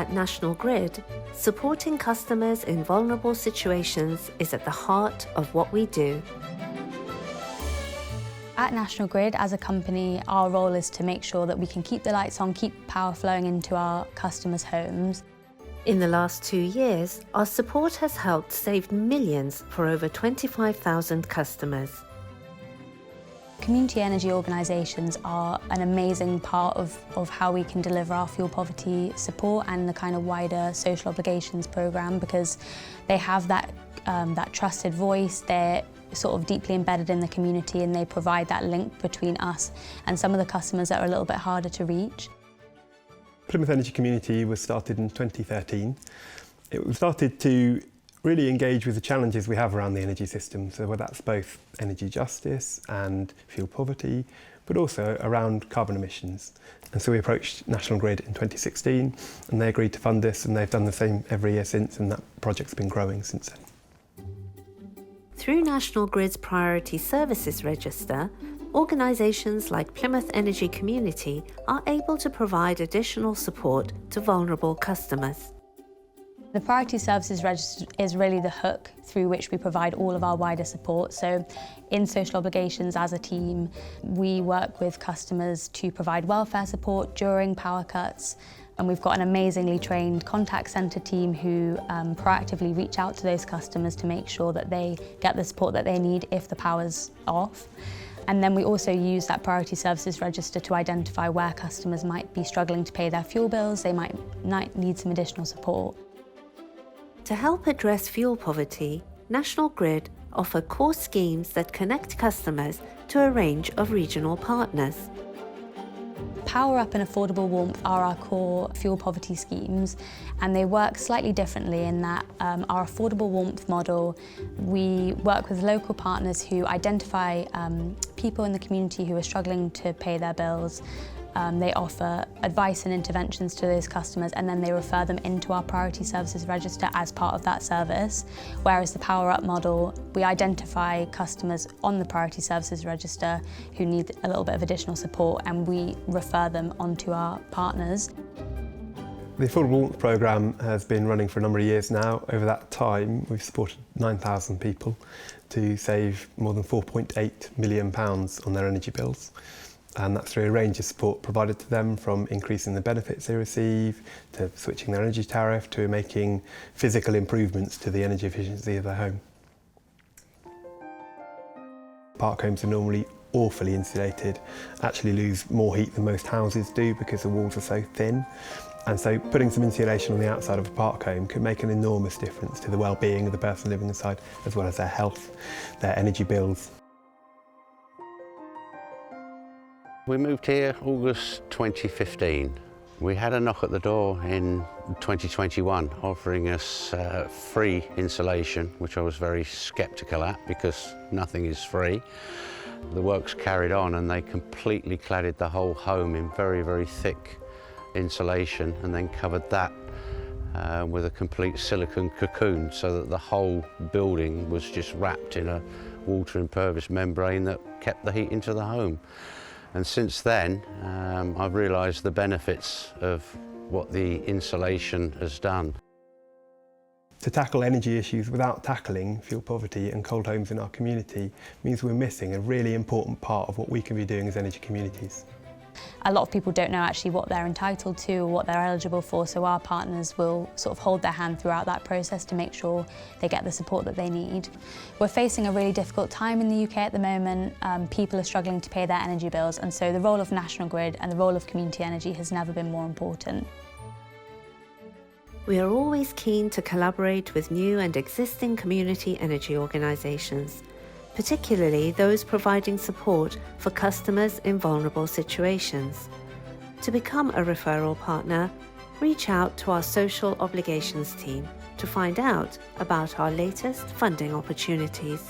At National Grid, supporting customers in vulnerable situations is at the heart of what we do. At National Grid, as a company, our role is to make sure that we can keep the lights on, keep power flowing into our customers' homes. In the last 2 years, our support has helped save millions for over 25,000 customers. Community energy organisations are an amazing part of how we can deliver our fuel poverty support and the kind of wider social obligations programme, because they have that trusted voice. They're sort of deeply embedded in the community and they provide that link between us and some of the customers that are a little bit harder to reach. Plymouth Energy Community was started in 2013. It was started to really engage with the challenges we have around the energy system, so whether that's both energy justice and fuel poverty, but also around carbon emissions. And so we approached National Grid in 2016 and they agreed to fund this, and they've done the same every year since, and that project's been growing since then. Through National Grid's Priority Services Register, organisations like Plymouth Energy Community are able to provide additional support to vulnerable customers. The Priority Services Register is really the hook through which we provide all of our wider support. So in social obligations as a team, we work with customers to provide welfare support during power cuts, and we've got an amazingly trained contact centre team who proactively reach out to those customers to make sure that they get the support that they need if the power's off. And then we also use that Priority Services Register to identify where customers might be struggling to pay their fuel bills. They might need some additional support. To help address fuel poverty, National Grid offer core schemes that connect customers to a range of regional partners. Power Up and Affordable Warmth are our core fuel poverty schemes, and they work slightly differently in that our Affordable Warmth model, we work with local partners who identify people in the community who are struggling to pay their bills. They offer advice and interventions to those customers, and then they refer them into our Priority Services Register as part of that service. Whereas the Power Up model, we identify customers on the Priority Services Register who need a little bit of additional support, and we refer them onto our partners. The Affordable Warmth programme has been running for a number of years now. Over that time, we've supported 9,000 people to save more than £4.8 million on their energy bills. And that's through a range of support provided to them, from increasing the benefits they receive, to switching their energy tariff, to making physical improvements to the energy efficiency of their home. Park homes are normally awfully insulated, actually lose more heat than most houses do because the walls are so thin. And so putting some insulation on the outside of a park home could make an enormous difference to the well-being of the person living inside, as well as their health, their energy bills. We moved here August 2015. We had a knock at the door in 2021 offering us free insulation, which I was very sceptical at because nothing is free. The works carried on and they completely cladded the whole home in very, very thick insulation, and then covered that with a complete silicone cocoon so that the whole building was just wrapped in a water impervious membrane that kept the heat into the home. And since then, I've realised the benefits of what the insulation has done. To tackle energy issues without tackling fuel poverty and cold homes in our community means we're missing a really important part of what we can be doing as energy communities. A lot of people don't know actually what they're entitled to or what they're eligible for, so our partners will sort of hold their hand throughout that process to make sure they get the support that they need. We're facing a really difficult time in the UK at the moment. People are struggling to pay their energy bills, and so the role of National Grid and the role of community energy has never been more important. We are always keen to collaborate with new and existing community energy organisations, particularly those providing support for customers in vulnerable situations. To become a referral partner, reach out to our Social Obligations team to find out about our latest funding opportunities.